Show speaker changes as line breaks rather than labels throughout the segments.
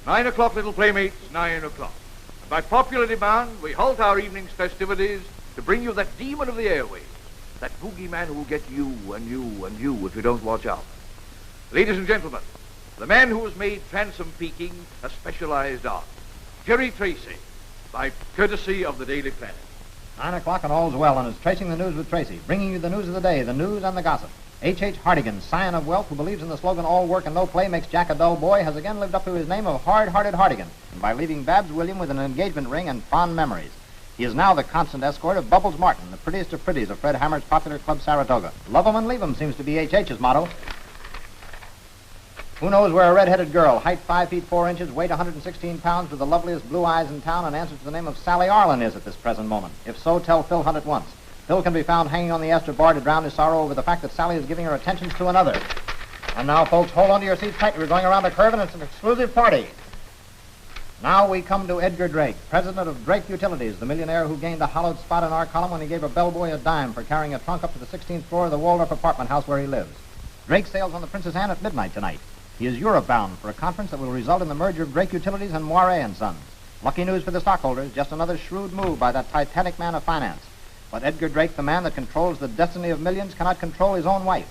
9 o'clock, little playmates, 9 o'clock. And by popular demand, we halt our evening's festivities to bring you that demon of the airways, that boogeyman who will get you and you and you if you don't watch out. Ladies and gentlemen, the man who has made phantom peeking a specialized art, Jerry Tracy, by courtesy of the Daily Planet.
9 o'clock and all's well, and it's Tracing the News with Tracy, bringing you the news of the day, the news and the gossip. H.H. Hartigan, scion of wealth, who believes in the slogan, all work and no play makes Jack a dull boy, has again lived up to his name of hard-hearted Hartigan, and by leaving Babs William with an engagement ring and fond memories. He is now the constant escort of Bubbles Martin, the prettiest of pretties of Fred Hammer's popular club Saratoga. Love 'em and leave 'em seems to be H.H.'s motto. Who knows where a red-headed girl, height 5 feet 4 inches, weight 116 pounds, with the loveliest blue eyes in town and answers to the name of Sally Arlen is at this present moment? If so, tell Phil Hunt at once. Phil can be found hanging on the Astor bar to drown his sorrow over the fact that Sally is giving her attentions to another. And now, folks, hold on to your seats tightly. We're going around a curve, and it's an exclusive party. Now we come to Edgar Drake, president of Drake Utilities, the millionaire who gained a hollowed spot in our column when he gave a bellboy a dime for carrying a trunk up to the 16th floor of the Waldorf apartment house where he lives. Drake sails on the Princess Anne at midnight tonight. He is Europe-bound for a conference that will result in the merger of Drake Utilities and Moiré & Sons. Lucky news for the stockholders, just another shrewd move by that titanic man of finance. But Edgar Drake, the man that controls the destiny of millions, cannot control his own wife.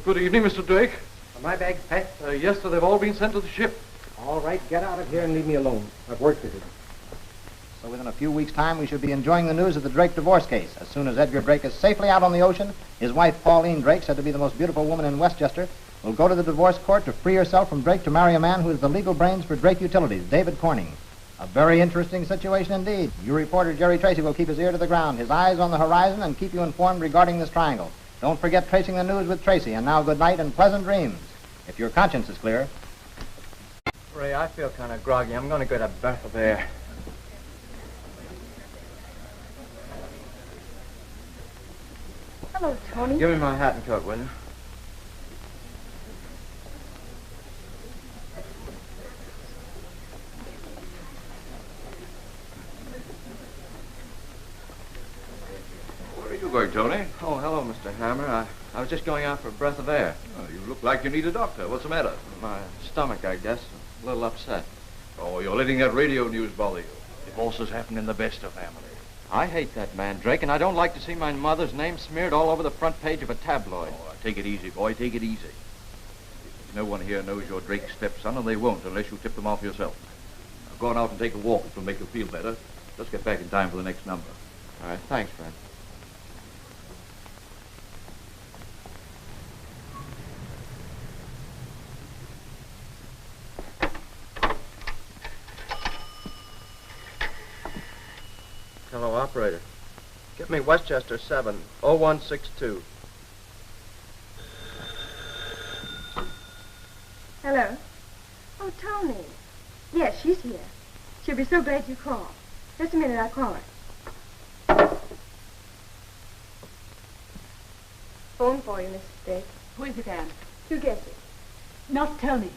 Good evening, Mr. Drake.
Are my bags packed?
Yes, sir, they've all been sent to the ship.
All right, get out of here and leave me alone. I've work to do.
So within a few weeks' time, we should be enjoying the news of the Drake divorce case. As soon as Edgar Drake is safely out on the ocean, his wife, Pauline Drake, said to be the most beautiful woman in Westchester, will go to the divorce court to free herself from Drake to marry a man who is the legal brains for Drake Utilities, David Corning. A very interesting situation indeed. Your reporter, Jerry Tracy, will keep his ear to the ground, his eyes on the horizon, and keep you informed regarding this triangle. Don't forget Tracing the News with Tracy. And now good night and pleasant dreams, if your conscience is clear.
Ray, I feel kind of groggy. I'm going to get a breath of air.
Hello, Tony.
Give me my hat and coat, will you?
Where are you going, Tony?
Oh, hello, Mr. Hammer. I was just going out for a breath of air.
Oh, you look like you need a doctor. What's the matter?
My stomach, I guess. A little upset.
Oh, you're letting that radio news bother you. Divorces happen in the best of families.
I hate that man, Drake, and I don't like to see my mother's name smeared all over the front page of a tabloid.
Oh, take it easy, boy. Take it easy. No one here knows you're Drake's stepson, and they won't unless you tip them off yourself. Now, go on out and take a walk. It'll make you feel better. Let's get back in time for the next number.
All right, thanks, Fred. Hello, operator. Get me Westchester 7, 0162.
Hello. Oh, Tony. Yes, she's here. She'll be so glad you called. Just a minute, I'll call her. Phone for you, Mrs. Drake.
Who is it, Anne?
You guess it.
Not Tony.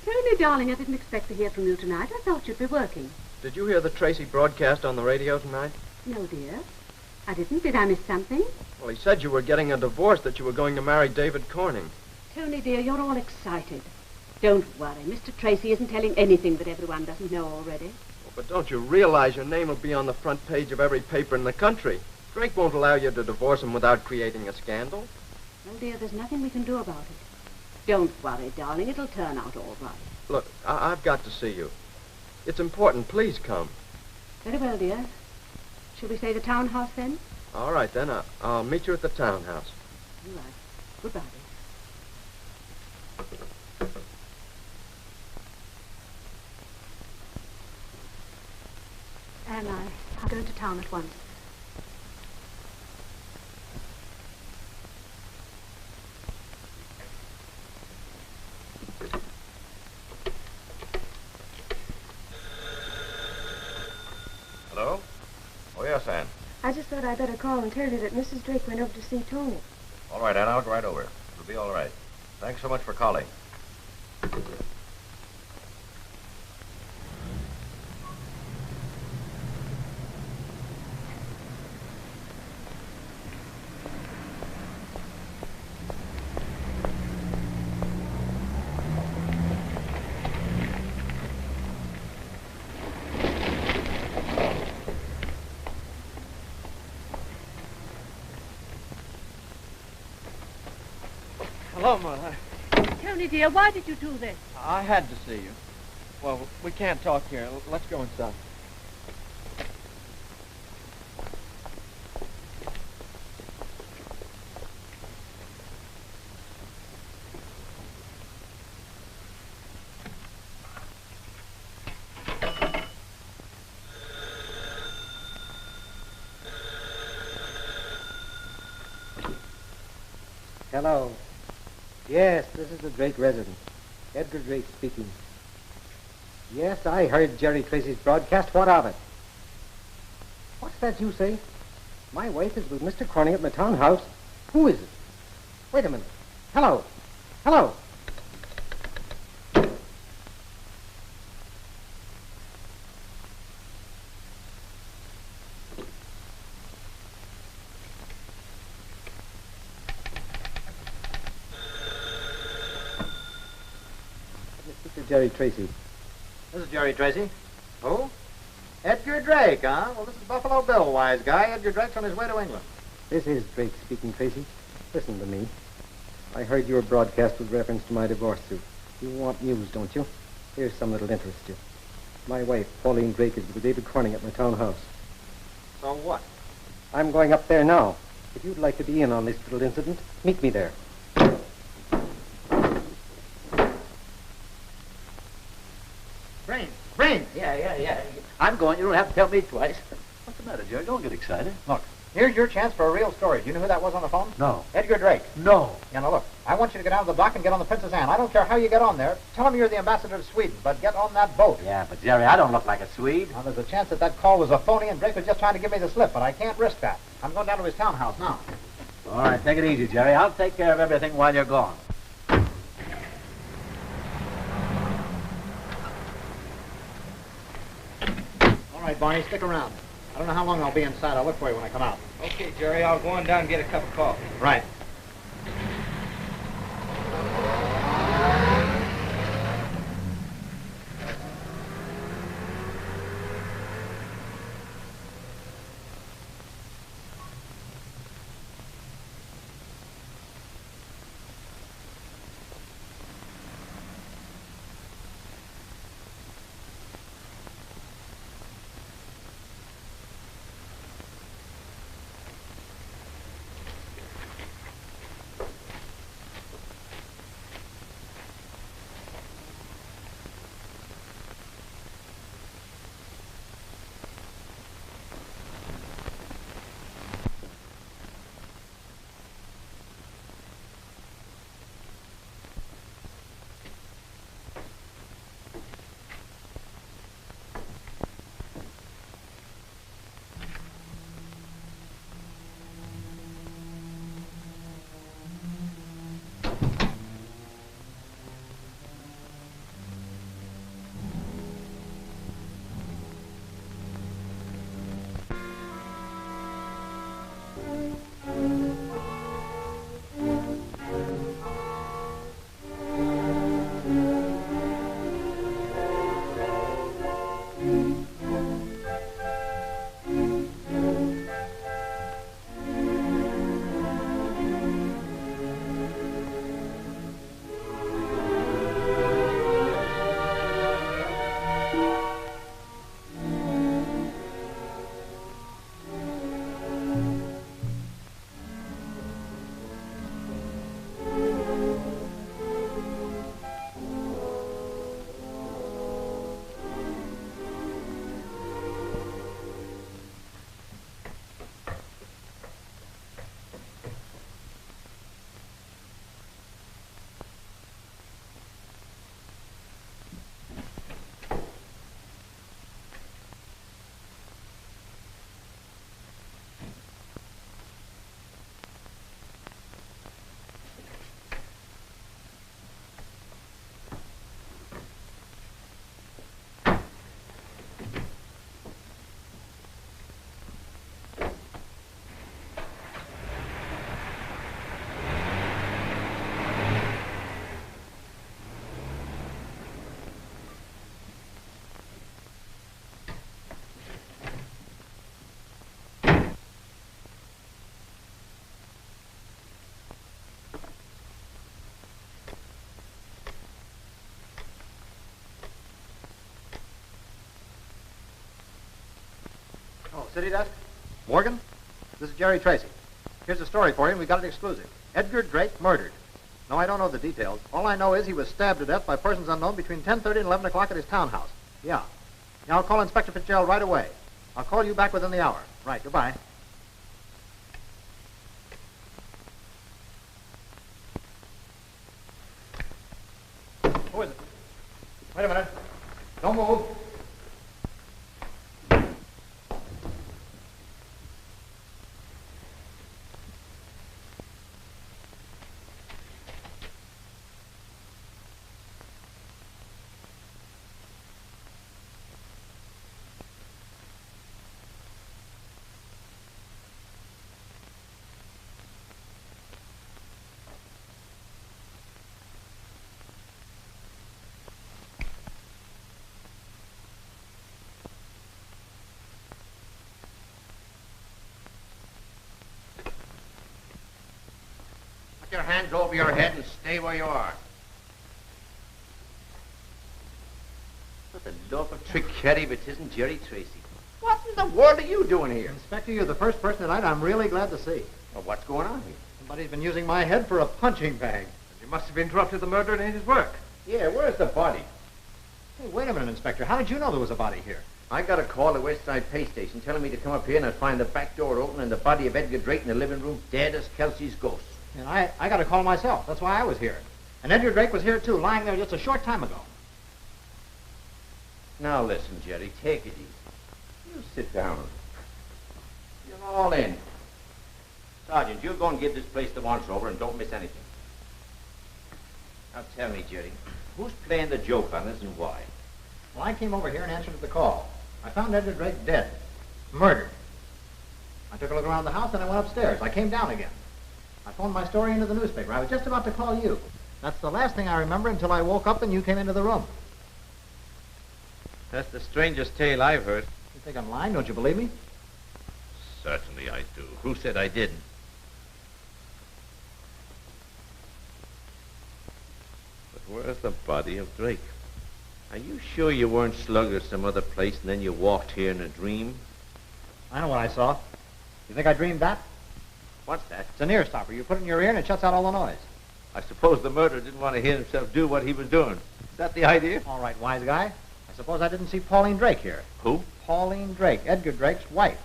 Tony, darling, I didn't expect to hear from you tonight. I thought you'd be working.
Did you hear the Tracy broadcast on the radio tonight?
No, dear. I didn't. Did I miss something?
Well, he said you were getting a divorce, that you were going to marry David Corning.
Tony, dear, you're all excited. Don't worry. Mr. Tracy isn't telling anything that everyone doesn't know already.
Well, but don't you realize your name will be on the front page of every paper in the country? Drake won't allow you to divorce him without creating a scandal.
Well, dear, there's nothing we can do about it. Don't worry, darling. It'll turn out all right.
Look, I've got to see you. It's important. Please come.
Very well, dear. Shall we say the townhouse, then?
All right, then. I'll meet you at the townhouse.
All right. Goodbye, dear. And I'm going to town at once.
Hello? Oh, yes, Anne.
I just thought I'd better call and tell you that Mrs. Drake went over to see Tony.
All right, Anne, I'll go right over. It'll be all right. Thanks so much for calling.
Hello, Mother.
Tony, dear, why did you do this?
I had to see you. Well, we can't talk here. Let's go inside.
Hello. Yes, this is the Drake residence. Edgar Drake speaking. Yes, I heard Jerry Tracy's broadcast. What of it? What's that you say? My wife is with Mr. Corning at my townhouse. Who is it? Wait a minute. Hello. Hello. Mr. Jerry Tracy.
This is Jerry Tracy. Who? Edgar Drake, huh? Well, this is Buffalo Bill, wise guy. Edgar Drake's on his way to England.
This is Drake speaking, Tracy. Listen to me. I heard your broadcast with reference to my divorce suit. You want news, don't you? Here's some that'll interest you. My wife, Pauline Drake, is with David Corning at my townhouse.
So what?
I'm going up there now. If you'd like to be in on this little incident, meet me there.
Brains.
Yeah. I'm going. You don't have to tell me twice. What's the matter, Jerry? Don't get excited.
Look, here's your chance for a real story. Do you know who that was on the phone?
No.
Edgar Drake.
No.
Yeah, now look, I want you to get down to the dock and get on the Princess Anne. I don't care how you get on there. Tell him you're the ambassador to Sweden, but get on that boat.
Yeah, but Jerry, I don't look like a Swede.
Now, there's a chance that that call was a phony and Drake was just trying to give me the slip, but I can't risk that. I'm going down to his townhouse now.
All right, take it easy, Jerry. I'll take care of everything while you're gone.
All right, Barney, stick around. I don't know how long I'll be inside. I'll look for you when I come out.
Okay, Jerry, I'll go on down and get a cup of coffee.
Right. City desk? Morgan? This is Jerry Tracy. Here's a story for you, and we got it exclusive. Edgar Drake murdered. No, I don't know the details. All I know is he was stabbed to death by persons unknown between 10:30 and 11 o'clock at his townhouse. Yeah. Now, I'll call Inspector Fitzgerald right away. I'll call you back within the hour. Right, goodbye. Who is it? Wait a minute. Don't move.
Put your hands over your head and stay where you are. What the love of trick Kerry if it isn't Jerry Tracy? What in the world are you doing here?
Inspector, you're the first person tonight I'm really glad to see.
Well, what's going on here?
Somebody's been using my head for a punching bag.
You must have interrupted the murderer in his work.
Yeah, where's the body?
Hey, wait a minute, Inspector. How did you know there was a body here?
I got a call at West Side Pay Station telling me to come up here and I'd find the back door open and the body of Edgar Drake in the living room dead as Kelsey's ghost.
And I got a call myself. That's why I was here. And Edgar Drake was here, too, lying there just a short time ago.
Now listen, Jerry, take it easy. You sit down. You're all in. Sergeant, you go and give this place the once-over and don't miss anything. Now tell me, Jerry, who's playing the joke on us and why?
Well, I came over here and answered the call. I found Edgar Drake dead. Murdered. I took a look around the house and I went upstairs. I came down again. I phoned my story into the newspaper. I was just about to call you. That's the last thing I remember until I woke up and you came into the room.
That's the strangest tale I've heard.
You think I'm lying? Don't you believe me?
Certainly I do. Who said I didn't? But where's the body of Drake? Are you sure you weren't slugged at some other place and then you walked here in a dream?
I know what I saw. You think I dreamed that?
What's that?
It's an ear stopper. You put it in your ear and it shuts out all the noise.
I suppose the murderer didn't want to hear himself do what he was doing. Is that the idea?
All right, wise guy. I suppose I didn't see Pauline Drake here.
Who?
Pauline Drake, Edgar Drake's wife.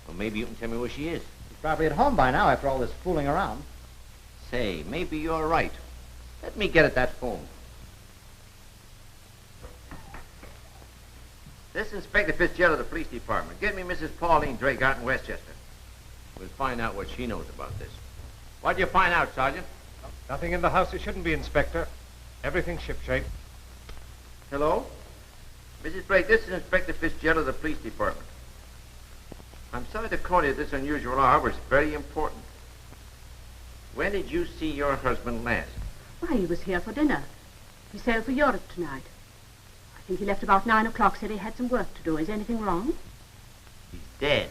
Well, maybe you can tell me where she is.
She's probably at home by now after all this fooling around.
Say, maybe you're right. Let me get at that phone. This is Inspector Fitzgerald of the police department. Get me Mrs. Pauline Drake out in Westchester. We'll find out what she knows about this. What'd you find out, Sergeant?
Nothing in the house it shouldn't be, Inspector. Everything's shipshape.
Hello? Mrs. Drake, this is Inspector Fitzgerald of the police department. I'm sorry to call you at this unusual hour, but it's very important. When did you see your husband last?
Why, he was here for dinner. He sailed for Europe tonight. I think he left about 9 o'clock, said he had some work to do. Is anything wrong?
He's dead.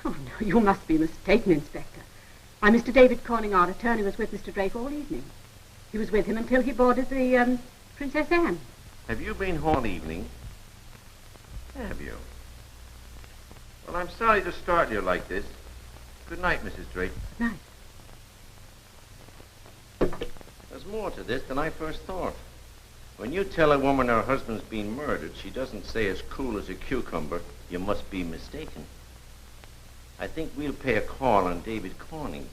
Oh, no, you must be mistaken, Inspector. I'm Mr. David Corning, our attorney, was with Mr. Drake all evening. He was with him until he boarded the, Princess Anne.
Have you been home all evening? Have you? Well, I'm sorry to start you like this. Good night, Mrs. Drake.
Good night.
There's more to this than I first thought. When you tell a woman her husband's been murdered, she doesn't say as cool as a cucumber, you must be mistaken. I think we'll pay a call on David Corning.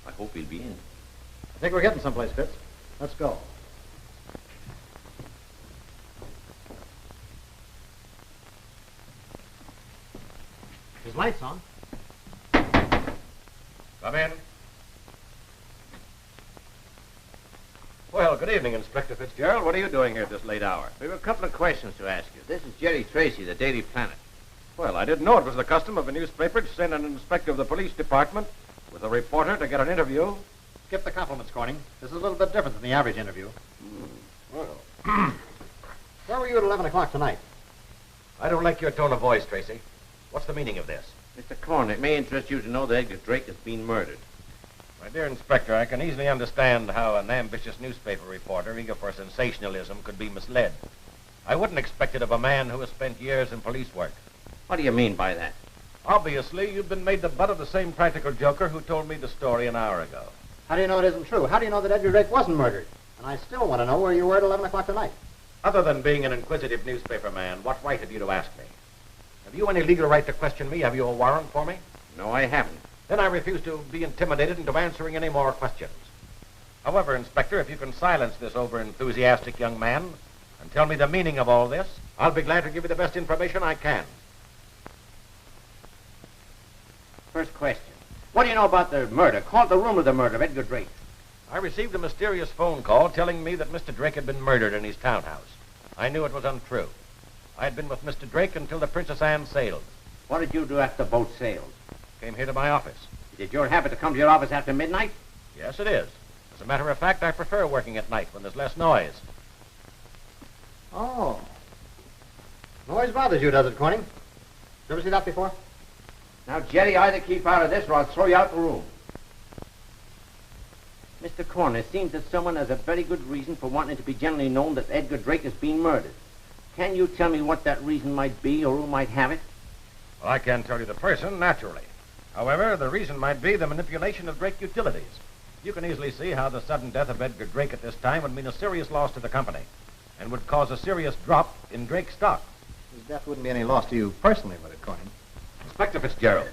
I hope he'll be in.
I think we're getting someplace, Fitz. Let's go. His light's on.
Come in. Well, good evening, Inspector Fitzgerald. What are you doing here at this late hour?
We have a couple of questions to ask you. This is Jerry Tracy, the Daily Planet.
Well, I didn't know it was the custom of a newspaper to send an inspector of the police department with a reporter to get an interview.
Skip the compliments, Corning. This is a little bit different than the average interview.
Well,
Where were you at 11 o'clock tonight?
I don't like your tone of voice, Tracy. What's the meaning of this?
Mr. Corning, it may interest you to know that Edgar Drake has been murdered.
My dear Inspector, I can easily understand how an ambitious newspaper reporter eager for sensationalism could be misled. I wouldn't expect it of a man who has spent years in police work.
What do you mean by that?
Obviously, you've been made the butt of the same practical joker who told me the story an hour ago.
How do you know it isn't true? How do you know that Edgar Drake wasn't murdered? And I still want to know where you were at 11 o'clock tonight.
Other than being an inquisitive newspaper man, what right have you to ask me? Have you any legal right to question me? Have you a warrant for me?
No, I haven't.
Then I refuse to be intimidated into answering any more questions. However, Inspector, if you can silence this over-enthusiastic young man and tell me the meaning of all this, I'll be glad to give you the best information I can.
First question. What do you know about the murder? Called the rumor of the murder of Edgar Drake.
I received a mysterious phone call telling me that Mr. Drake had been murdered in his townhouse. I knew it was untrue. I had been with Mr. Drake until the Princess Anne sailed.
What did you do after the boat sailed?
Came here to my office.
Is it your habit to come to your office after midnight?
Yes, it is. As a matter of fact, I prefer working at night when there's less noise.
Oh. Noise bothers you, does it, Corning? You ever see that before?
Now, Jerry, either keep out of this or I'll throw you out the room. Mr. Corner, it seems that someone has a very good reason for wanting it to be generally known that Edgar Drake has been murdered. Can you tell me what that reason might be or who might have it?
Well, I can't tell you the person, naturally. However, the reason might be the manipulation of Drake utilities. You can easily see how the sudden death of Edgar Drake at this time would mean a serious loss to the company and would cause a serious drop in Drake's stock.
His death wouldn't be any loss to you personally, would it, Corning?
Inspector Fitzgerald,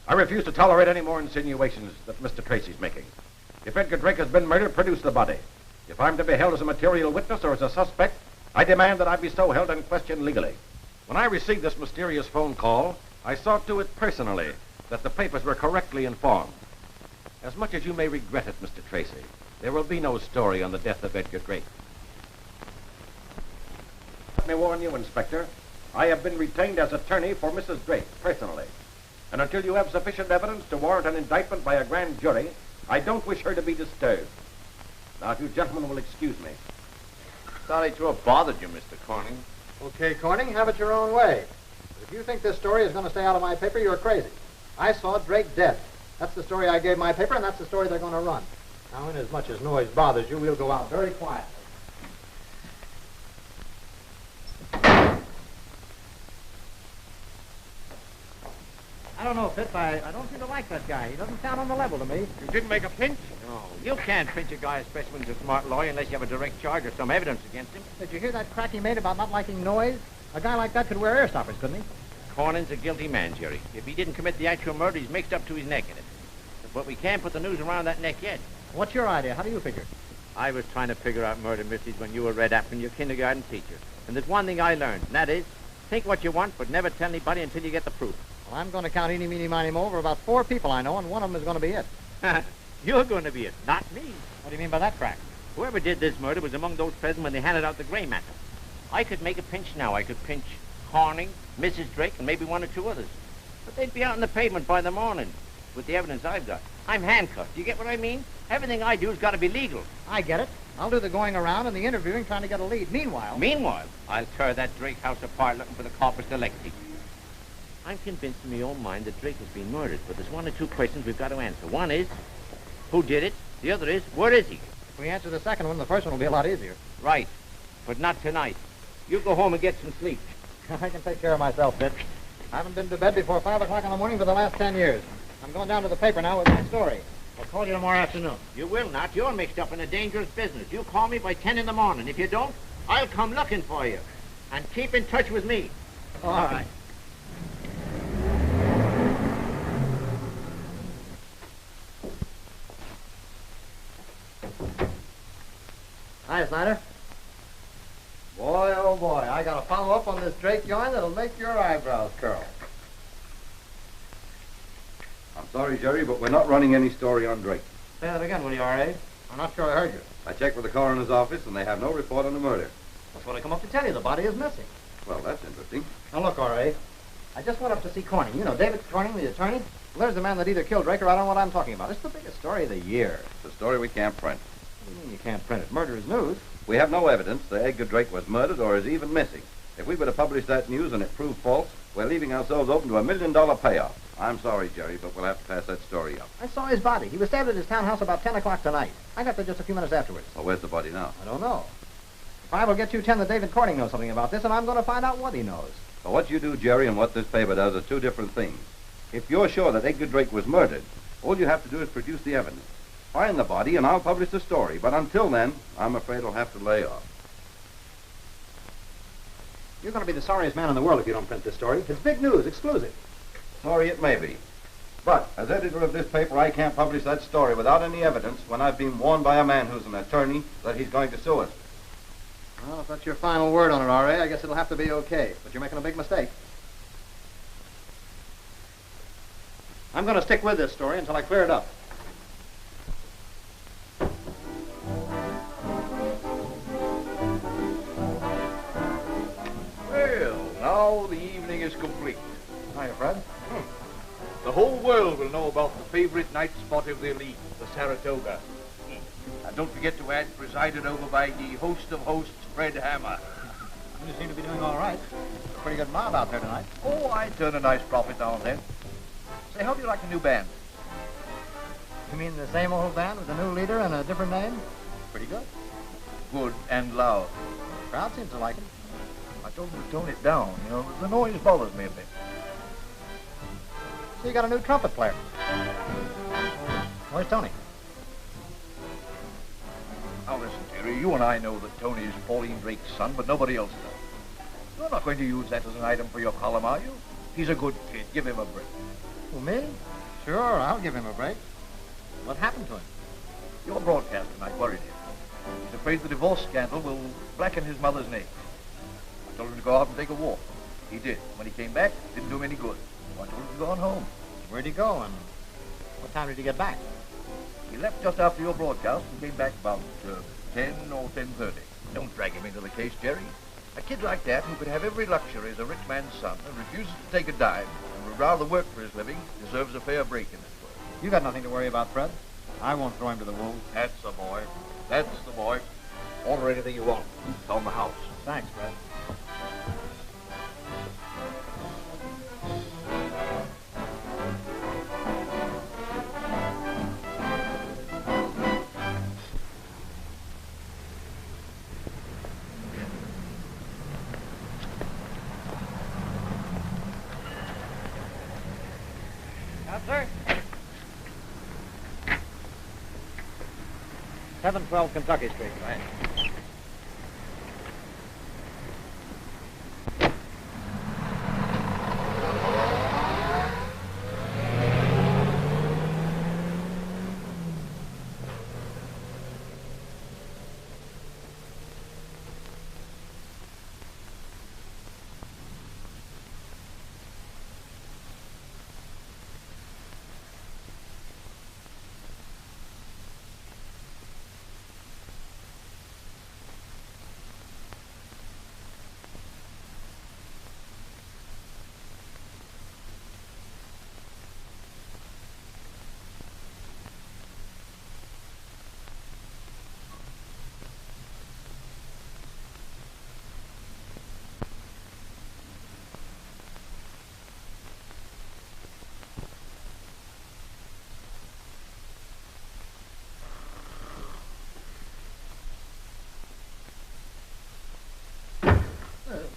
I refuse to tolerate any more insinuations that Mr. Tracy's making. If Edgar Drake has been murdered, produce the body. If I'm to be held as a material witness or as a suspect, I demand that I be so held and questioned legally. When I received this mysterious phone call, I saw to it personally that the papers were correctly informed. As much as you may regret it, Mr. Tracy, there will be no story on the death of Edgar Drake. Let me warn you, Inspector, I have been retained as attorney for Mrs. Drake, personally. And until you have sufficient evidence to warrant an indictment by a grand jury, I don't wish her to be disturbed. Now, if you gentlemen will excuse me.
Sorry to have bothered you, Mr. Corning.
Okay, Corning, have it your own way. But if you think this story is going to stay out of my paper, you're crazy. I saw Drake dead. That's the story I gave my paper, and that's the story they're going to run. Now, inasmuch as noise bothers you, we'll go out very quietly. I don't know, Fitz. I don't seem to like that guy. He doesn't sound on the level to me.
You didn't make a pinch?
No, you can't pinch a guy, especially when he's a smart lawyer, unless you have a direct charge or some evidence against him.
Did you hear that crack he made about not liking noise? A guy like that could wear ear stoppers, couldn't he?
Corning's a guilty man, Jerry. If he didn't commit the actual murder, he's mixed up to his neck in it. But we can't put the noose around that neck yet.
What's your idea? How do you figure?
I was trying to figure out murder mysteries when you were Red Apple, your kindergarten teacher. And there's one thing I learned, and that is, think what you want, but never tell anybody until you get the proof.
Well, I'm going to count eeny, meeny, miny, mo over about 4 people I know, and one of them is going to be it.
You're going to be it, not me.
What do you mean by that, crack?
Whoever did this murder was among those present when they handed out the gray matter. I could make a pinch now. I could pinch Corning, Mrs. Drake, and maybe 1 or 2 others. But they'd be out on the pavement by the morning with the evidence I've got. I'm handcuffed. Do you get what I mean? Everything I do has got to be legal.
I get it. I'll do the going around and the interviewing trying to get a lead.
Meanwhile, I'll tear that Drake house apart looking for the corpus delicti. I'm convinced in my own mind that Drake has been murdered, but there's 1 or 2 questions we've got to answer. One is, who did it? The other is, where is he?
If we answer the second one, the first one will be a lot easier.
Right, but not tonight. You go home and get some sleep.
I can take care of myself, Fitz. I haven't been to bed before 5 o'clock in the morning for the last 10 years. I'm going down to the paper now with my story. I'll call you tomorrow afternoon.
You will not. You're mixed up in a dangerous business. You call me by 10 in the morning. If you don't, I'll come looking for you. And keep in touch with me.
All right. Hi, Snyder. Boy, oh boy, I got to follow up on this Drake yarn that'll make your eyebrows curl.
I'm sorry, Jerry, but we're not running any story on Drake.
Say that again, will you, R.A.? I'm not sure I heard you.
I checked with the coroner's office, and they have no report on the murder.
That's what I come up to tell you. The body is missing.
Well, that's interesting.
Now, look, R.A., I just went up to see Corning. You know, David Corning, the attorney. Well, there's the man that either killed Drake or I don't know what I'm talking about. It's the biggest story of the year.
It's a story we can't print.
What do you mean you can't print it? Murder is news.
We have no evidence that Edgar Drake was murdered or is even missing. If we were to publish that news and it proved false, we're leaving ourselves open to $1 million payoff. I'm sorry, Jerry, but we'll have to pass that story up.
I saw his body. He was stabbed at his townhouse about 10 o'clock tonight. I got there just a few minutes afterwards.
Well, where's the body now?
I don't know. I will get you 10 that David Corning knows something about this, and I'm going to find out what he knows.
Well, what you do, Jerry, and what this paper does are two different things. If you're sure that Edgar Drake was murdered, all you have to do is produce the evidence. Find the body, and I'll publish the story. But until then, I'm afraid I'll have to lay off.
You're going to be the sorriest man in the world if you don't print this story. It's big news, exclusive.
Sorry it may be. But as editor of this paper, I can't publish that story without any evidence when I've been warned by a man who's an attorney that he's going to sue us.
Well, if that's your final word on it, R.A., I guess it'll have to be okay. But you're making a big mistake. I'm going to stick with this story until I clear it up.
Well, now the evening is complete.
Hiya, Fred.
The whole world will know about the favorite night spot of the elite, the Saratoga. And don't forget to add, presided over by the host of hosts, Fred Hammer.
You seem to be doing all right. A pretty good mob out there tonight.
Oh, I turn a nice profit now and then. Say, how do you like the new band?
You mean the same old band with a new leader and a different name? Pretty good.
Good and loud.
The crowd seems to like it.
I told them to tone it down. You know, the noise bothers me a bit.
So you got a new trumpet player. Where's Tony?
Now listen, Terry, you and I know that Tony is Pauline Drake's son, but nobody else does. You're not going to use that as an item for your column, are you? He's a good kid. Give him a break.
Who, me? Sure, I'll give him a break. What happened to him?
Your broadcast tonight worried him. He's afraid the divorce scandal will blacken his mother's name. I told him to go out and take a walk. He did. When he came back, it didn't do him any good. So I told him to go on home.
Where'd he go, and what time did he get back?
He left just after your broadcast and came back about 10 or 10:30. Don't drag him into the case, Jerry. A kid like that, who could have every luxury as a rich man's son and refuses to take a dime and would rather work for his living, deserves a fair break in this world.
You got nothing to worry about, Fred. I won't throw him to the wolves.
That's the boy. That's the boy. Order anything you want. It's on the house.
Thanks, Fred. Sir. 712 Kentucky Street, right?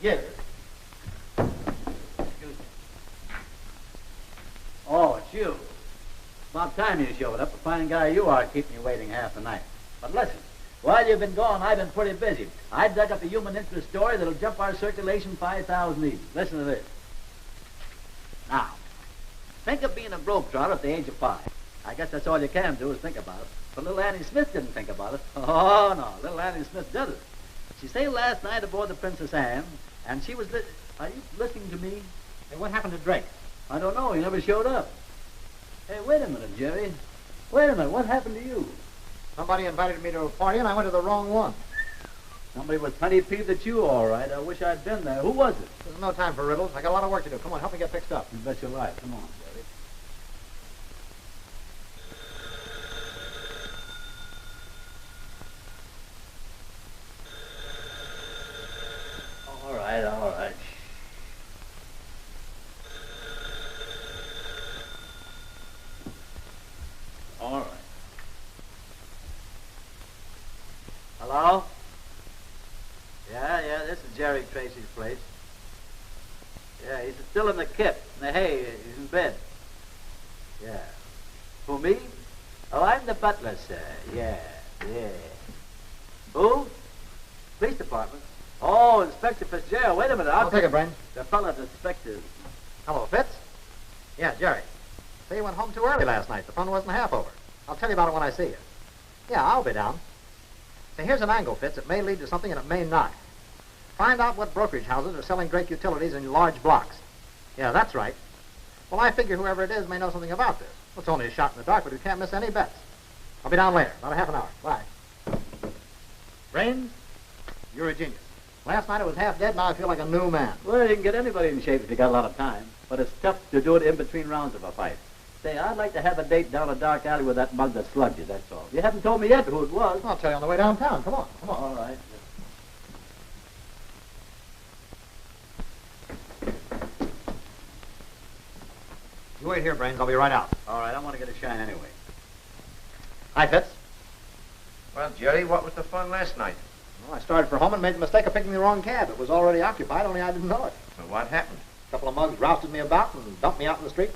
Yes. Oh, it's you. About time you showed up. A fine guy you are, keeping you waiting half the night. But listen, while you've been gone, I've been pretty busy. I dug up a human interest story that'll jump our circulation 5,000 even. Listen to this. Now, think of being a globetrotter at the age of 5. I guess that's all you can do is think about it. But little Annie Smith didn't think about it. Oh, no, little Annie Smith did it. She sailed last night aboard the Princess Anne, and she was Are you listening to me?
Hey, what happened to Drake?
I don't know. He never showed up. Hey, wait a minute, Jerry. Wait a minute. What happened to you?
Somebody invited me to a party, and I went to the wrong one.
Somebody was plenty peeved at you, all right. I wish I'd been there. Who was it?
There's no time for riddles. I got a lot of work to do. Come on, help me get fixed up.
You bet you're right. Come on, Jerry. All right, all right. All right. Hello? Tracy's place. Yeah, he's still in the kit. Hey, he's in bed. Yeah. Who, me? Oh, I'm the butler, sir. Yeah. Who? Police department. Oh, Inspector Fitzgerald. Wait a minute.
I'll take it, Brains.
The fellow inspector.
Hello, Fitz. Yeah, Jerry. Say you went home too early last night. The fun wasn't half over. I'll tell you about it when I see you. Yeah, I'll be down. Say, here's an angle, Fitz. It may lead to something and it may not. Find out what brokerage houses are selling Drake utilities in large blocks. Yeah, that's right. Well, I figure whoever it is may know something about this. Well, it's only a shot in the dark, but we can't miss any bets. I'll be down later, about a half an hour. Bye. Brains, you're a genius. Last night I was half dead, now I feel like a new man.
Well, you can get anybody in shape if you got a lot of time. But it's tough to do it in between rounds of a fight. Say, I'd like to have a date down a dark alley with that mug that slugged you, that's all. You haven't told me yet who it was.
I'll tell you on the way downtown. Come on.
All right.
You wait here, Brains. I'll be right out.
All right, I want to get a shine anyway.
Hi, Fitz.
Well, Jerry, what was the fun last night?
Well, I started for home and made the mistake of picking the wrong cab. It was already occupied, only I didn't know it.
Well, what happened?
A couple of mugs rousted me about and dumped me out in the street.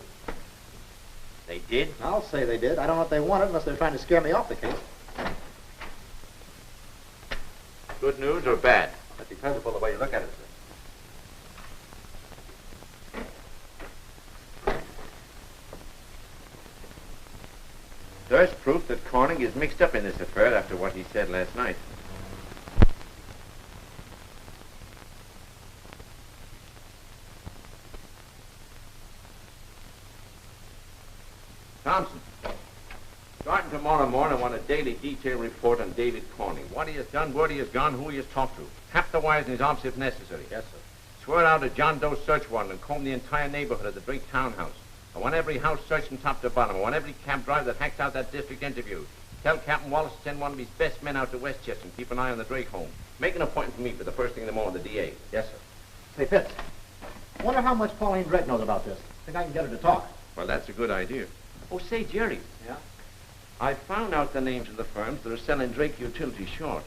They did?
I'll say they did. I don't know what they wanted unless they're trying to scare me off the case.
Good news or bad?
That depends upon the way you look at it, sir.
There's proof that Corning is mixed up in this affair after what he said last night. Thompson, starting tomorrow morning, I want a daily detail report on David Corning. What he has done, where he has gone, who he has talked to. Tap the wires in his office if necessary.
Yes, sir.
Swear out a John Doe search warrant and comb the entire neighborhood of the Drake townhouse. I want every house searched from top to bottom. I want every cab driver that hacks out that district interviewed. Tell Captain Wallace to send one of his best men out to Westchester and keep an eye on the Drake home. Make an appointment for me for the first thing in the morning, the DA.
Yes, sir.
Hey, Fitz. Wonder how much Pauline Drake knows about this. Think I can get her to talk.
Well, that's a good idea. Oh, say, Jerry.
Yeah?
I found out the names of the firms that are selling Drake utilities short,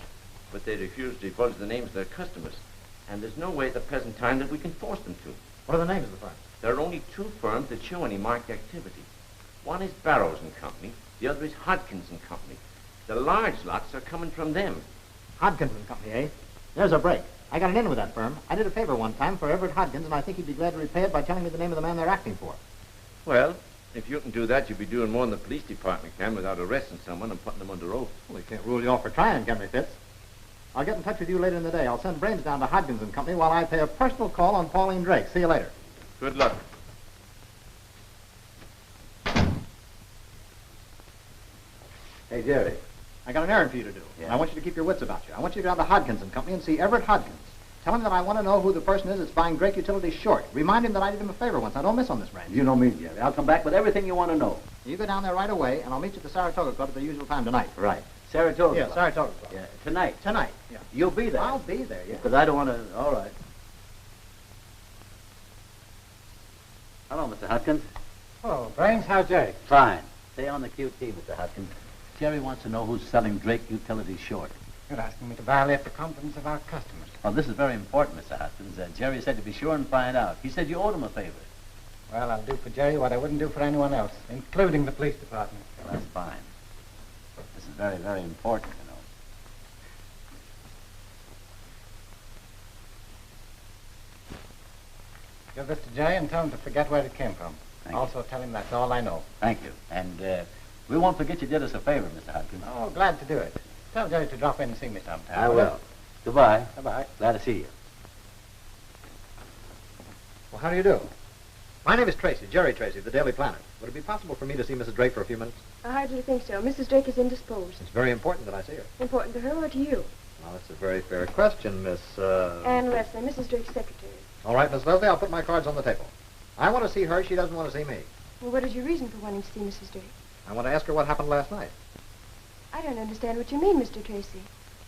but they refuse to divulge the names of their customers. And there's no way at the present time that we can force them to.
What are the names of the firms?
There are only two firms that show any marked activity. One is Barrows and Company. The other is Hodkins and Company. The large lots are coming from them.
Hodkins and Company, eh? There's a break. I got an in with that firm. I did a favor one time for Everett Hodkins, and I think he'd be glad to repay it by telling me the name of the man they're acting for.
Well, if you can do that, you'll be doing more than the police department can without arresting someone and putting them under oath.
Well, they can't rule you off for trying, can they, Fitz? I'll get in touch with you later in the day. I'll send Brains down to Hodkins and Company while I pay a personal call on Pauline Drake. See you later.
Good luck.
Hey, Jerry, I got an errand for you to do.
Yeah?
I want you to keep your wits about you. I want you to go down to Hodkins and Company and see Everett Hodkins. Tell him that I want to know who the person is that's buying Drake Utilities short. Remind him that I did him a favor once. Now, don't miss on this, Brains.
You know me, Jerry. I'll come back with everything you want to know.
You go down there right away, and I'll meet you at the Saratoga Club at the usual time tonight.
Right. Saratoga.
Yeah,
Club.
Saratoga Club.
Yeah, tonight.
Tonight, yeah.
You'll be there.
I'll be there, yeah.
Because I don't want to... All right. Hello, Mr. Hodkins.
Oh, Brains, how's Jerry?
Fine. Stay on the QT, Mr. Hodkins. Jerry wants to know who's selling Drake Utilities short.
You're asking me to violate the confidence of our customers.
Oh, this is very important, Mr. Hodkins. Jerry said to be sure and find out. He said you owed him a favor.
Well, I'll do for Jerry what I wouldn't do for anyone else, including the police department.
Well, that's fine. This is very, very important, you know.
Give this to Jerry and tell him to forget where it came from.
Thank you.
Also tell him that's all I know.
Thank you. And we won't forget you did us a favor, Mr. Hodkins.
Oh, glad to do it. Tell Jerry to drop in and see me sometime.
I will. Goodbye.
Goodbye.
Glad to see you.
Well, how do you do? My name is Tracy, Jerry Tracy, of the Daily Planet. Would it be possible for me to see Mrs. Drake for a few minutes?
I hardly think so. Mrs. Drake is indisposed.
It's very important that I see her.
Important to her or to you?
Well, that's a very fair question, Miss,
Anne Leslie, Mrs. Drake's secretary.
All right, Miss Leslie, I'll put my cards on the table. I want to see her. She doesn't want to see me.
Well, what is your reason for wanting to see Mrs. Drake?
I want to ask her what happened last night.
I don't understand what you mean, Mr. Tracy.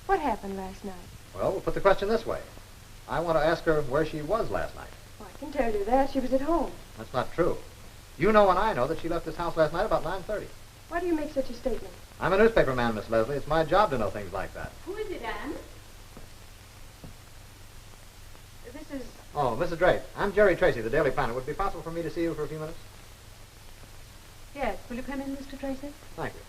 What happened last night?
Well, we'll put the question this way. I want to ask her where she was last night.
Well, I can tell you that. She was at home.
That's not true. You know and I know that she left this house last night about 9:30.
Why do you make such a statement?
I'm a newspaper man, Miss Leslie. It's my job to know things like that.
Who is it, Anne?
This is...
Oh, Mrs. Drake, I'm Jerry Tracy, the Daily Planet. Would it be possible for me to see you for a few minutes?
Yes. Will you come in, Mr. Tracy?
Thank you.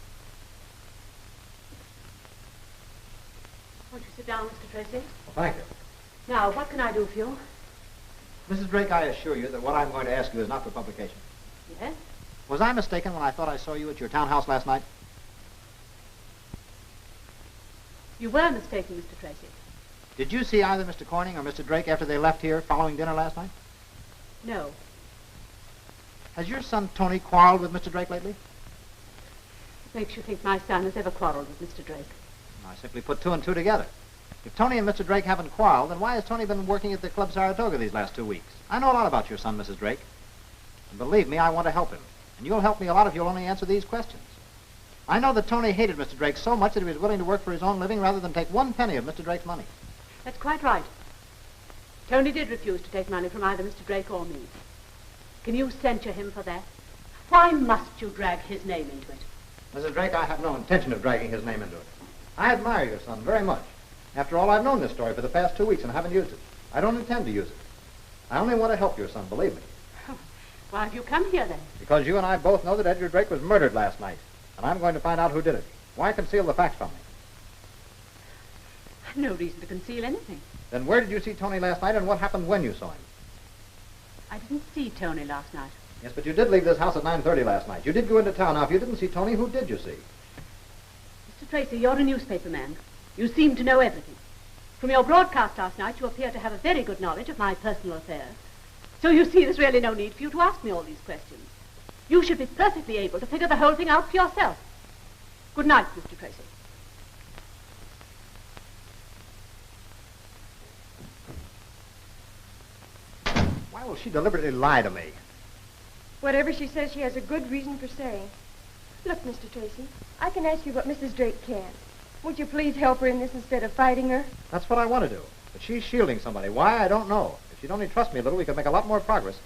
Won't you sit down, Mr. Tracy?
Well, thank you.
Now, what can I do for you?
Mrs. Drake, I assure you that what I'm going to ask you is not for publication.
Yes?
Was I mistaken when I thought I saw you at your townhouse last night?
You were mistaken, Mr. Tracy.
Did you see either Mr. Corning or Mr. Drake after they left here following dinner last night?
No.
Has your son Tony quarreled with Mr. Drake lately?
What makes you think my son has ever quarreled with Mr. Drake?
I simply put two and two together. If Tony and Mr. Drake haven't quarreled, then why has Tony been working at the Club Saratoga these last 2 weeks? I know a lot about your son, Mrs. Drake. And believe me, I want to help him. And you'll help me a lot if you'll only answer these questions. I know that Tony hated Mr. Drake so much that he was willing to work for his own living rather than take 1 penny of Mr. Drake's money.
That's quite right. Tony did refuse to take money from either Mr. Drake or me. Can you censure him for that? Why must you drag his name into it?
Mrs. Drake, I have no intention of dragging his name into it. I admire your son very much. After all, I've known this story for the past 2 weeks and haven't used it. I don't intend to use it. I only want to help your son, believe me.
Why have you come here, then?
Because you and I both know that Edgar Drake was murdered last night. And I'm going to find out who did it. Why conceal the facts from me?
I've no reason to conceal anything.
Then where did you see Tony last night and what happened when you saw him?
I didn't see Tony last night.
Yes, but you did leave this house at 9:30 last night. You did go into town. Now, if you didn't see Tony, who did you see?
Mr. Tracy, you're a newspaper man. You seem to know everything. From your broadcast last night, you appear to have a very good knowledge of my personal affairs. So you see, there's really no need for you to ask me all these questions. You should be perfectly able to figure the whole thing out for yourself. Good night, Mr. Tracy.
Why will she deliberately lie to me?
Whatever she says, she has a good reason for saying. Look, Mr. Tracy, I can ask you what Mrs. Drake can. Would you please help her in this instead of fighting her?
That's what I want to do. But she's shielding somebody. Why, I don't know. If she'd only trust me a little, we could make a lot more progress.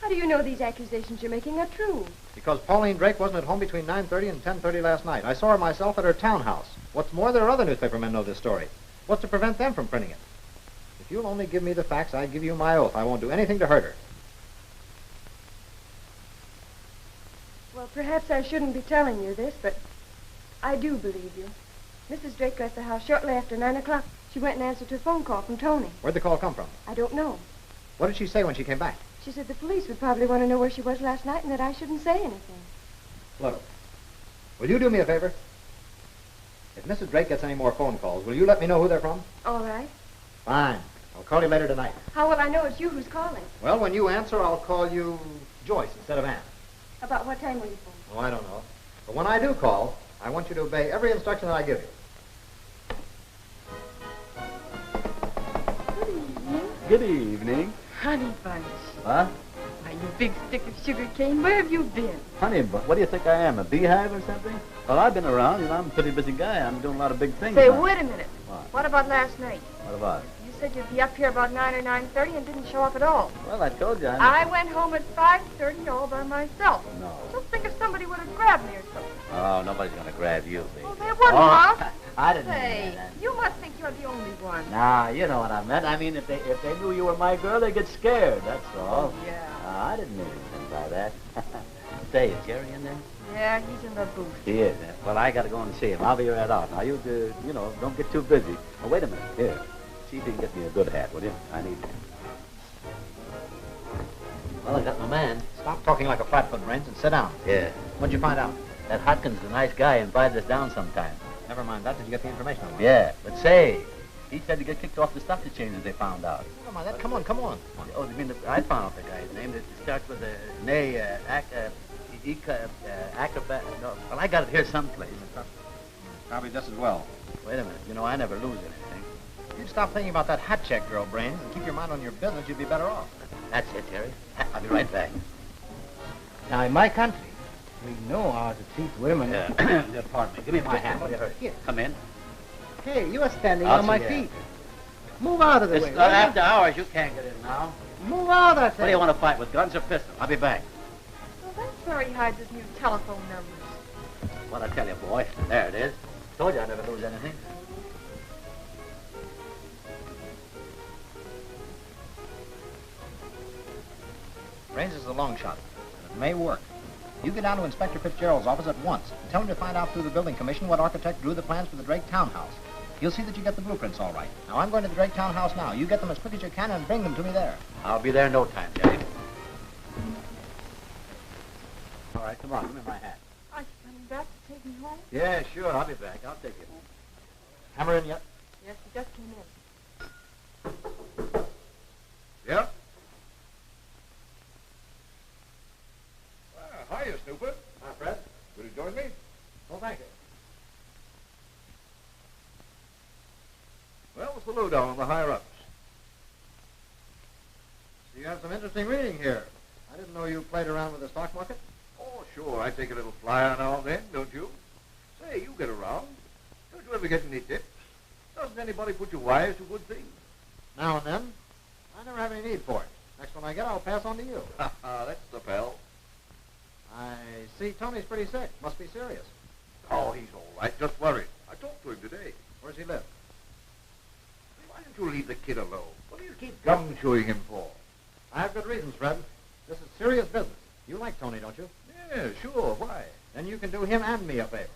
How do you know these accusations you're making are true?
Because Pauline Drake wasn't at home between 9:30 and 10:30 last night. I saw her myself at her townhouse. What's more, there are other newspaper men know this story. What's to prevent them from printing it? If you'll only give me the facts, I give you my oath. I won't do anything to hurt her.
Well, perhaps I shouldn't be telling you this, but I do believe you. Mrs. Drake left the house shortly after 9 o'clock. She went and answered her phone call from Tony.
Where'd the call come from?
I don't know.
What did she say when she came back?
She said the police would probably want to know where she was last night and that I shouldn't say anything.
Look, will you do me a favor? If Mrs. Drake gets any more phone calls, will you let me know who they're from?
All right.
Fine. I'll call you later tonight.
How will I know it's you who's calling?
Well, when you answer, I'll call you Joyce instead of Ann.
About what time will you phone?
Oh, I don't know. But when I do call, I want you to obey every instruction that I give you.
Good evening.
Good evening.
Honey Bunch.
Huh?
Why, you big stick of sugar cane, where have you been?
Honey, but what do you think I am, a beehive or something? Well, I've been around. You know, I'm a pretty busy guy. I'm doing a lot of big things.
Say,
now.
wait a minute. What about last night?
What about?
You said you'd be up here about 9 or 9:30 and didn't show up at all.
Well, I told you.
I went home at 5:30 all by myself.
No.
Just think if somebody would have grabbed me or something.
Oh, nobody's going to grab you, baby.
Oh, they wouldn't, huh?
I didn't
Say,
mean that.
you must think you're the only one.
Nah, you know what I meant. I mean, if they knew you were my girl, they'd get scared, that's all.
Oh, yeah.
I didn't mean anything by that. Say, is Jerry in there?
Yeah, he's in the booth.
He is. Well, I got to go and see him. I'll be right out. Now, you don't get too busy. Oh, wait a minute. Here. See if you can get me a good hat, will you? I need one. Well, I got my man.
Stop talking like a flatfoot, Brains, and sit down.
Yeah.
What'd you find out?
That Hodkins is a nice guy. Invited us down sometime.
Never mind that. Did you get the information on that?
Yeah. But say, he said to get kicked off the stock exchange as they found out.
Never mind that. Come on, come on.
Oh, you mean I found out the guy's name. It starts with a nay, acrobat. No, well, I got it here someplace.
Probably just as well.
Wait a minute. You know, I never lose anything.
If you'd stop thinking about that hat check girl, Brains, and keep your mind on your business, you'd be better off.
That's it, Terry. I'll be right back.
Now, in my country, we know how to treat women.
Pardon me. Give me my hat. Will you hurry?
Here.
Come in.
Hey, you are standing
I'll
on my
see you.
feet. Move out of the
It's
way.
not
will you?
after hours. You can't get in now.
Move out, I
What do
say.
you want to fight with, guns or pistols? I'll be back.
Well, that's where he hides his new telephone numbers.
What I tell you, boy. There it is. Told you I never lose anything.
Raises a long shot, and it may work. You get down to Inspector Fitzgerald's office at once and tell him to find out through the building commission what architect drew the plans for the Drake townhouse. He'll see that you get the blueprints all right. Now, I'm going to the Drake townhouse now. You get them as quick as you can and bring them to me there.
I'll be there in no time, Jerry.
All right, come on. Give me my hat.
Are you coming back to take me home?
Yeah, sure. I'll be back. I'll take you.
Hammer in yet?
Yes, he just came in.
Yeah? Hiya, Snooper.
Hi, Fred.
Will you join me?
Oh, thank you.
Well, what's the lowdown on the higher-ups?
So you have some interesting reading here. I didn't know you played around with the stock market.
Oh, sure. I take a little flyer now and then, don't you? Say, you get around. Don't you ever get any tips? Doesn't anybody put you wise to good things?
Now and then. I never have any need for it. Next one I get, I'll pass on to you.
That's the pal.
I see Tony's pretty sick. Must be serious.
Oh, he's all right. Just worried. I talked to him today.
Where's he live?
Why don't you leave the kid alone? What do you keep gum-chewing him for?
I have good reasons, Fred. This is serious business. You like Tony, don't you?
Yeah, sure. Why?
Then you can do him and me a favor.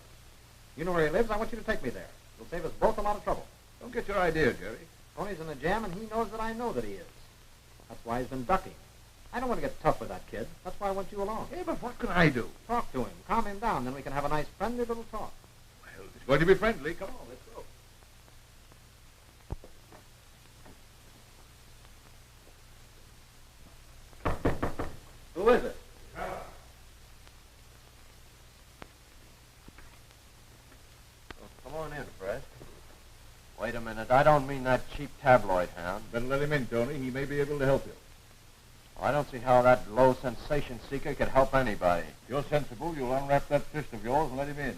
You know where he lives. I want you to take me there. It'll save us both a lot of trouble.
Don't get your idea, Jerry.
Tony's in a jam, and he knows that I know that he is. That's why he's been ducking. I don't want to get tough with that kid. That's why I want you along.
Hey, but what can I do?
Talk to him. Calm him down. Then we can have a nice, friendly little talk.
Well, it's going to be friendly. Come on, let's go.
Who is it?
Come on in, Fred. Wait a minute. I don't mean that cheap tabloid hound.
Better let him in, Tony. He may be able to help you.
I don't see how that low sensation seeker could help anybody.
If you're sensible, you'll unwrap that fist of yours and let him in.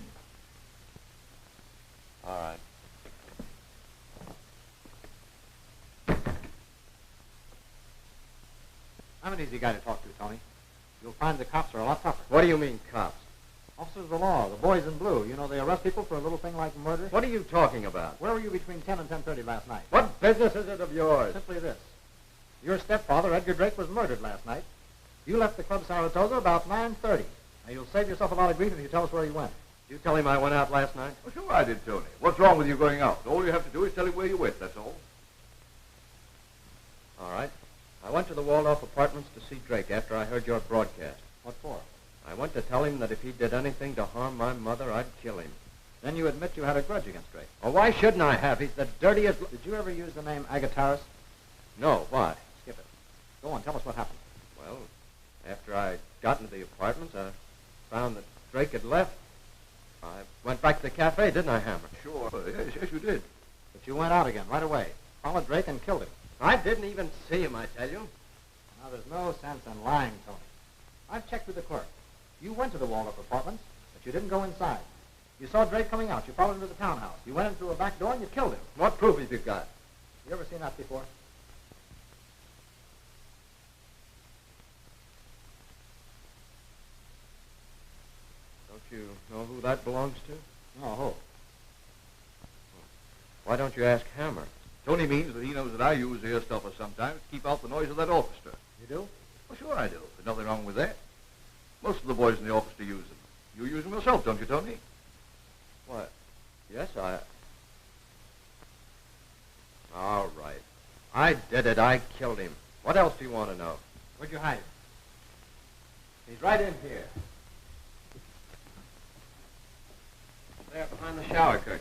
All right.
I'm an easy guy to talk to, Tony. You'll find the cops are a lot tougher.
What do you mean, cops?
Officers of the law, the boys in blue. You know, they arrest people for a little thing like murder.
What are you talking about?
Where were you between 10 and 10:30 last night?
What business is it of yours?
Simply this. Your stepfather, Edgar Drake, was murdered last night. You left the Club Saratoga about 9:30. Now, you'll save yourself a lot of grief if you tell us where you went.
Did you tell him I went out last night?
Well, sure I did, Tony. What's wrong with you going out? All you have to do is tell him where you went, that's all.
All right. I went to the Waldorf Apartments to see Drake after I heard your broadcast.
What for?
I went to tell him that if he did anything to harm my mother, I'd kill him.
Then you admit you had a grudge against Drake.
Well, why shouldn't I have? He's the dirtiest...
Did you ever use the name Agataris?
No, why?
Skip it. Go on, tell us what happened.
Well, after I got into the apartments, I found that Drake had left. I went back to the cafe, didn't I, Hammer?
Sure. Yes, you did.
But you went out again, right away. Followed Drake and killed him.
I didn't even see him, I tell you.
Now, there's no sense in lying, Tony. I've checked with the clerk. You went to the Waldorf Apartments, but you didn't go inside. You saw Drake coming out. You followed him to the townhouse. You went in through a back door and you killed him.
What proof have you got?
You ever seen that before?
Don't you know who that belongs to?
No, who?
Why don't you ask Hammer?
Tony means that he knows that I use ear stuffer sometimes to keep out the noise of that orchestra.
You do?
Well, sure I do. There's nothing wrong with that. Most of the boys in the orchestra use them. You use them yourself, don't you, Tony?
What? Yes, I... All right. I did it. I killed him. What else do you want to know?
Where'd you hide him?
He's right in here. There, behind the shower curtain.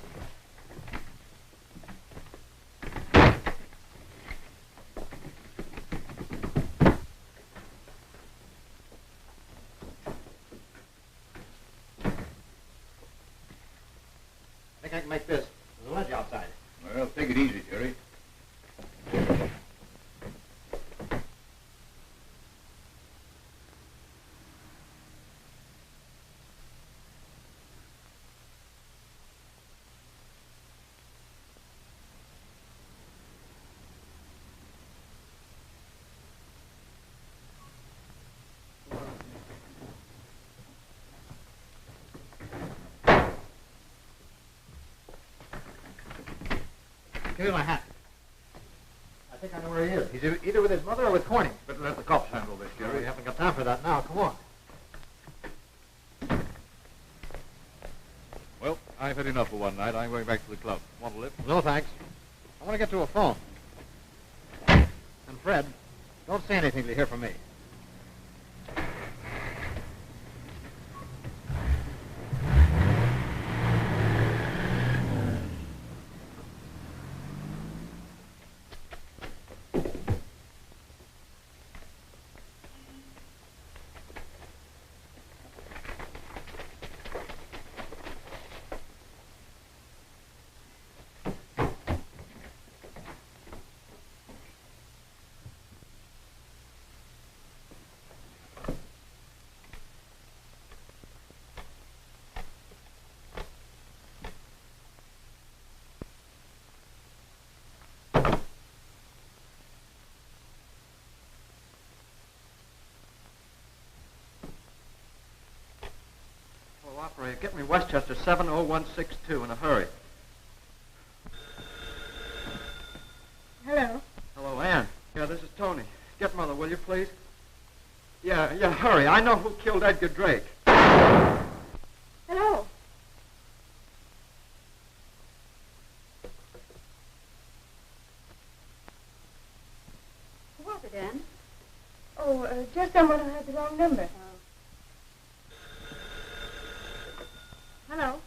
I think I can make this. There's a ledge outside.
Well, take it easy, Jerry.
Give me my hat. think I know where he is. He's either with his mother or with Corning.
Better let the cops handle this,
We
Jerry.
haven't got time for that now. Come on.
Well, I've had enough for one night. I'm going back to the club. Want a lift?
No, thanks. I want to get to a phone. And Fred, don't say anything till you hear from me.
Operator, get me Westchester 70162 in a hurry.
Hello.
Hello, Ann. Yeah, this is Tony. Get Mother, will you, please? Yeah, hurry. I know who killed Edgar Drake.
Hello.
Who was it, Anne?
Oh, just someone who had the wrong number. Hello.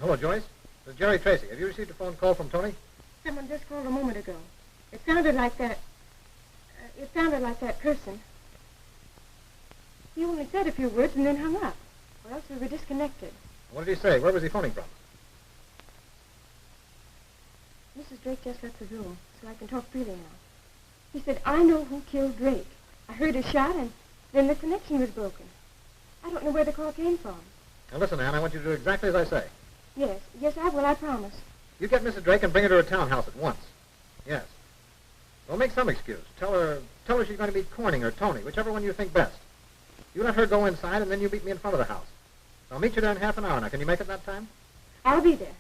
Hello, Joyce. This is Jerry Tracy. Have you received a phone call from Tony?
Someone just called a moment ago. It sounded like that. It sounded like that person. He only said a few words and then hung up. Or else we were disconnected.
What did he say? Where was he phoning from?
Mrs. Drake just left the room, so I can talk freely now. He said, I know who killed Drake. I heard a shot, and then the connection was broken. I don't know where the call came from.
Now, listen, Ann, I want you to do exactly as I say.
Yes, I will, I promise.
You get Mrs. Drake and bring her to a townhouse at once. Yes. Well, make some excuse. Tell her she's going to meet Corning or Tony, whichever one you think best. You let her go inside, and then you meet me in front of the house. I'll meet you there in half an hour. Now, can you make it that time?
I'll be there.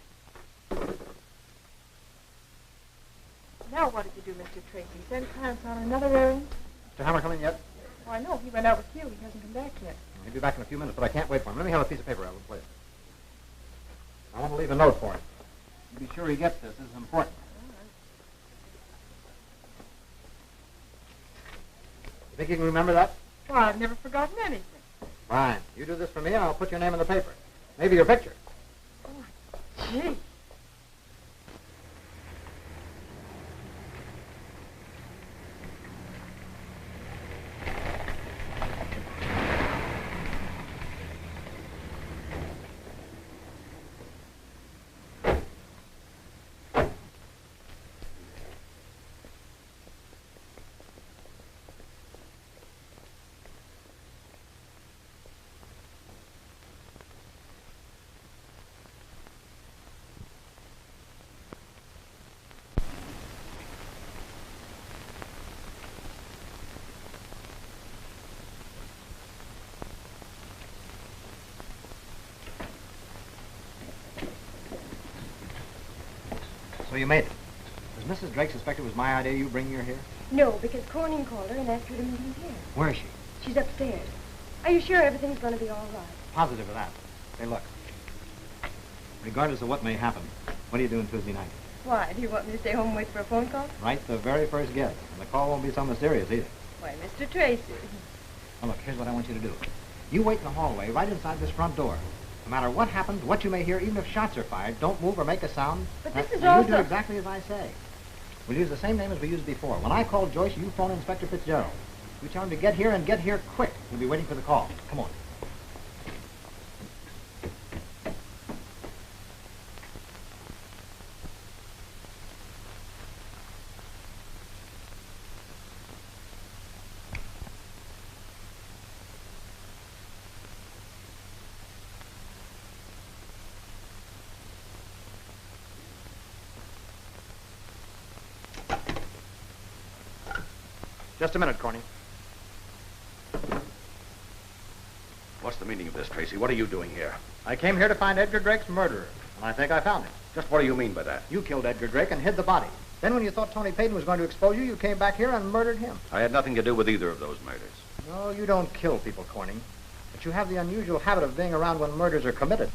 Now what did you do, Mr. Tracy? Send Clarence on another errand?
Mr. Hammer come in yet?
Oh, I know. He went out with you. He hasn't come back yet.
He'll be back in a few minutes, but I can't wait for him. Let me have a piece of paper. I will play it. I want to leave a note for him. You be sure he gets this. This is important. You think you can remember that?
Well, I've never forgotten anything.
Fine. You do this for me, and I'll put your name in the paper. Maybe your picture.
Oh, gee.
So you made it. Does Mrs. Drake suspect it was my idea you bringing her here?
No, because Corning called her and asked her to meet him here.
Where is she?
She's upstairs. Are you sure everything's going to be all right?
Positive of that. Hey, look. Regardless of what may happen, what are you doing Tuesday night?
Why? Do you want me to stay home and wait for a phone call?
Right the very first guess. And the call won't be so mysterious either.
Why, Mr. Tracy.
Now, look, here's what I want you to do. You wait in the hallway right inside this front door. No matter what happens, what you may hear, even if shots are fired, don't move or make a sound.
But this is
now,
also...
you do exactly as I say. We'll use the same name as we used before. When I call Joyce, you phone Inspector Fitzgerald. You tell him to get here and get here quick. We'll be waiting for the call. Come on. Just a minute, Corning.
What's the meaning of this, Tracy? What are you doing here?
I came here to find Edgar Drake's murderer, and I think I found him.
Just what do you mean by that?
You killed Edgar Drake and hid the body. Then when you thought Tony Payton was going to expose you, you came back here and murdered him.
I had nothing to do with either of those murders.
No, you don't kill people, Corning. But you have the unusual habit of being around when murders are committed.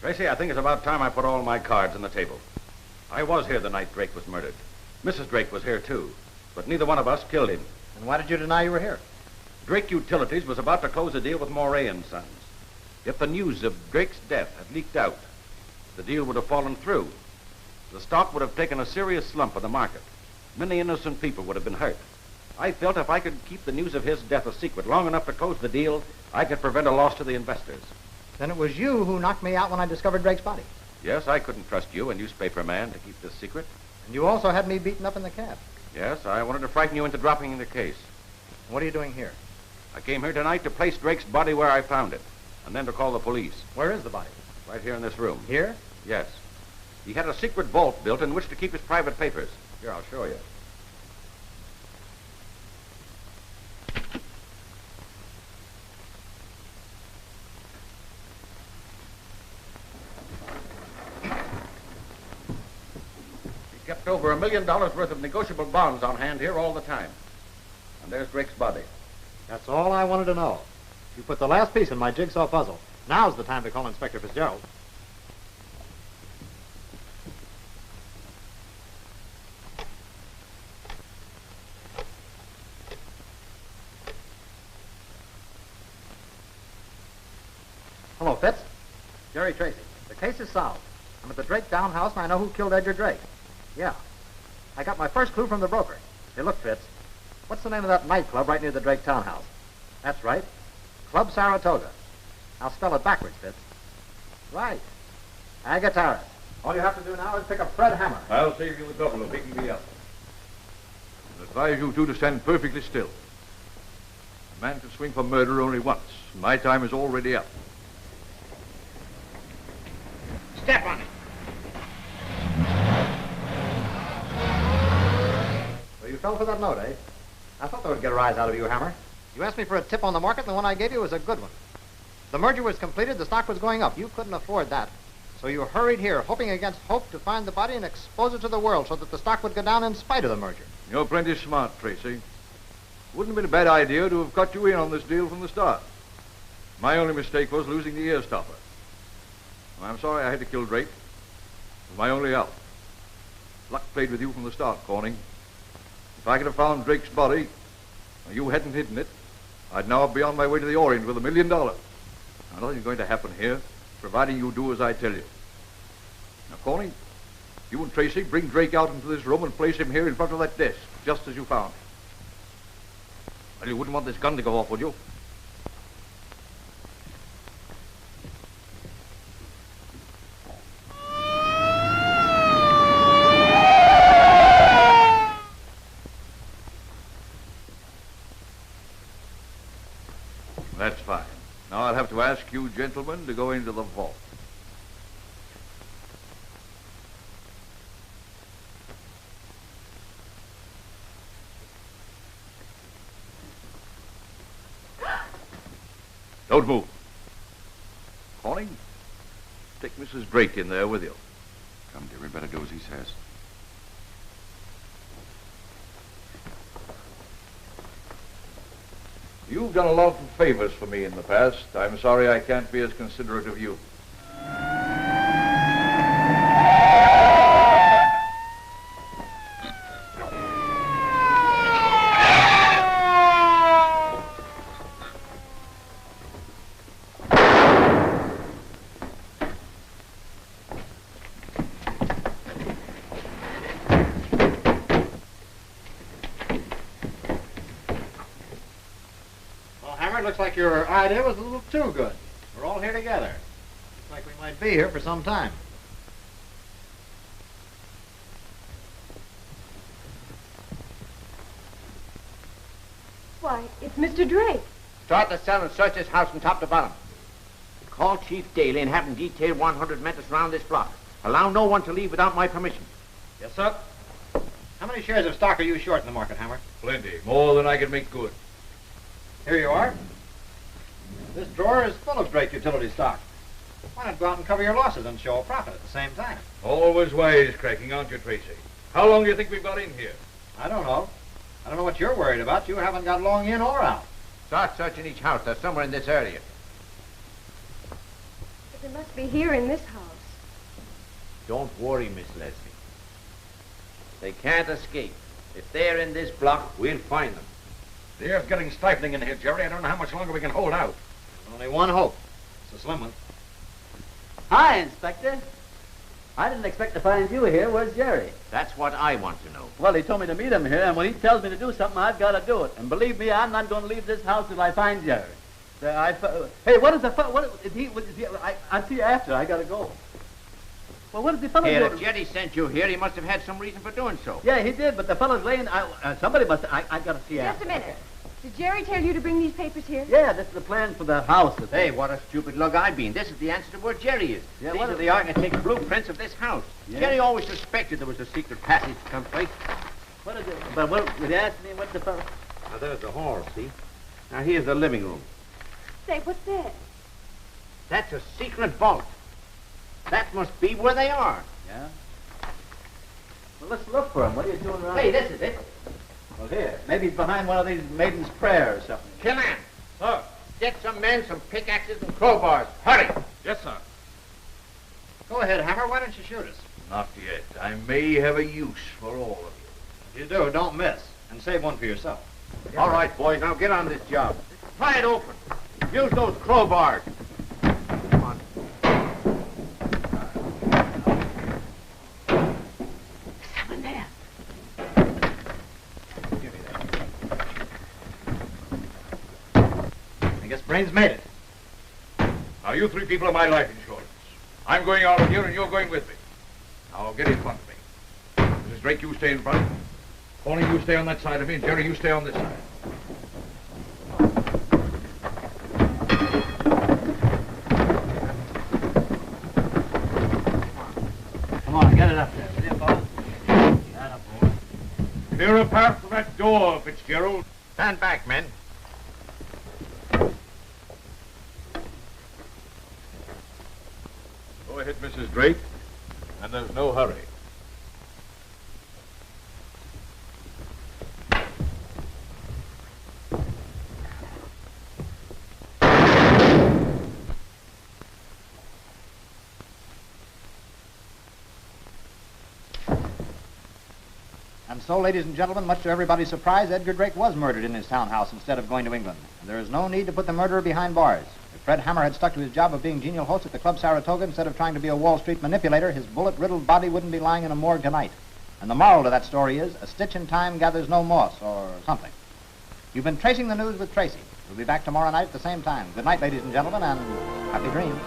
Tracy, I think it's about time I put all my cards on the table. I was here the night Drake was murdered. Mrs. Drake was here, too. But neither one of us killed him.
And why did you deny you were here?
Drake Utilities was about to close a deal with Moray and Sons. If the news of Drake's death had leaked out, the deal would have fallen through. The stock would have taken a serious slump in the market. Many innocent people would have been hurt. I felt if I could keep the news of his death a secret long enough to close the deal, I could prevent a loss to the investors.
Then it was you who knocked me out when I discovered Drake's body.
Yes, I couldn't trust you, a newspaper man, to keep this secret.
And you also had me beaten up in the cab.
Yes, I wanted to frighten you into dropping the case.
What are you doing here?
I came here tonight to place Drake's body where I found it, and then to call the police.
Where is the body?
Right here in this room.
Here?
Yes. He had a secret vault built in which to keep his private papers. Here, I'll show you. He kept over $1 million worth of negotiable bonds on hand here all the time. And there's Drake's body.
That's all I wanted to know. You put the last piece in my jigsaw puzzle. Now's the time to call Inspector Fitzgerald. Hello, Fitz. Jerry Tracy. The case is solved. I'm at the Drake townhouse, and I know who killed Edgar Drake. Yeah. I got my first clue from the broker. Hey, look, Fitz. What's the name of that nightclub right near the Drake townhouse? That's right. Club Saratoga. I'll spell it backwards, Fitz. Right. Agatara. All you have to do now is pick up Fred Hammer.
I'll save you the trouble of picking me up. I advise you two to stand perfectly still. A man can swing for murder only once. My time is already up.
Step on it. So you fell for that note, eh? I thought that would get a rise out of you, Hammer. You asked me for a tip on the market, and the one I gave you was a good one. The merger was completed, the stock was going up. You couldn't afford that. So you hurried here, hoping against hope to find the body and expose it to the world so that the stock would go down in spite of the merger.
You're plenty smart, Tracy. Wouldn't have been a bad idea to have cut you in on this deal from the start. My only mistake was losing the earstopper. I'm sorry I had to kill Drake. It was my only out. Luck played with you from the start, Corning. If I could have found Drake's body, and you hadn't hidden it, I'd now be on my way to the Orient with $1 million. Now, nothing's going to happen here, providing you do as I tell you. Now, Corning, you and Tracy bring Drake out into this room and place him here in front of that desk, just as you found him. Well, you wouldn't want this gun to go off, would you? That's fine. Now I'll have to ask you gentlemen to go into the vault. Don't move. Corning, take Mrs. Drake in there with you.
Come, dear, we'd better do as he says.
You've done a lot of favors for me in the past. I'm sorry I can't be as considerate of you.
Looks like your idea was a little too good. We're all here together. Looks like we might be here for some time.
Why, it's Mr. Drake.
Start the cell and search this house from top to bottom. Call Chief Daly and have him detail 100 men to surround this block. Allow no one to leave without my permission.
Yes, sir. How many shares of stock are you short in the market, Hammer?
Plenty. More than I can make good.
Here you are. This drawer is full of Drake utility stock. Why not go out and cover your losses and show a profit at the same time?
Always wise, cracking, aren't you, Tracy? How long do you think we've got in here?
I don't know. I don't know what you're worried about. You haven't got long in or out.
Start searching each house. They're somewhere in this area.
But they must be here in this house.
Don't worry, Miss Leslie. They can't escape. If they're in this block, we'll find them.
The air's getting stifling in here, Jerry. I don't know how much longer we can hold out.
Only one hope. It's a slim one.
Hi, Inspector. I didn't expect to find you here. Where's Jerry?
That's what I want to know.
Well, he told me to meet him here, and when he tells me to do something, I've got to do it. And believe me, I'm not going to leave this house till I find Jerry. Hey, what is the I'll see you after. I got to go. Well, what is the fellow
Here,
doing?
if Jetty sent you here, he must have had some reason for doing so.
Yeah, he did, but the fellow's laying... somebody must... I got to see you
Just
after.
a minute. Did Jerry tell you to bring these papers here?
Yeah, this is the plan for the house.
Hey, what a stupid lug I've been. This is the answer to where Jerry is.
Yeah,
These
what
are
is-
the architect's blueprints of this house.
Yeah.
Jerry always suspected there was a secret passage someplace.
What is it? But what, would you ask me what the fellow...
Now, there's the hall, see? Now, here's the living room.
Say, what's that?
That's a secret vault. That must be where they are.
Yeah? Well, let's look for him. What are you doing around
Hey, this is it.
Well, here. Maybe he's behind one of these maiden's prayer or something.
Killan. Sir. Get some men, some pickaxes and crowbars. Hurry.
Yes, sir.
Go ahead, Hammer. Why don't you shoot us?
Not yet. I may have a use for all of you.
If you do, don't miss. And save one for yourself.
All right, boys, now get on this job. Pry it open. Use those crowbars. Come on.
Someone there.
Give me that. I guess Brains made it.
Now, you three people are my life insurance. I'm going out of here, and you're going with me. Now, get in front of me. Mrs. Drake, you stay in front. Paulie, you stay on that side of me, and Jerry, you stay on this side.
Come on, get it up there, will you, boss? That up, boy.
Clear a path for that door, Fitzgerald.
Stand back, men.
Go ahead, Mrs. Drake. And there's no hurry.
And so, ladies and gentlemen, much to everybody's surprise, Edgar Drake was murdered in his townhouse instead of going to England. And there is no need to put the murderer behind bars. If Fred Hammer had stuck to his job of being genial host at the Club Saratoga instead of trying to be a Wall Street manipulator, his bullet-riddled body wouldn't be lying in a morgue tonight. And the moral to that story is, a stitch in time gathers no moss, or something. You've been tracing the news with Tracy. We'll be back tomorrow night at the same time. Good night, ladies and gentlemen, and happy dreams.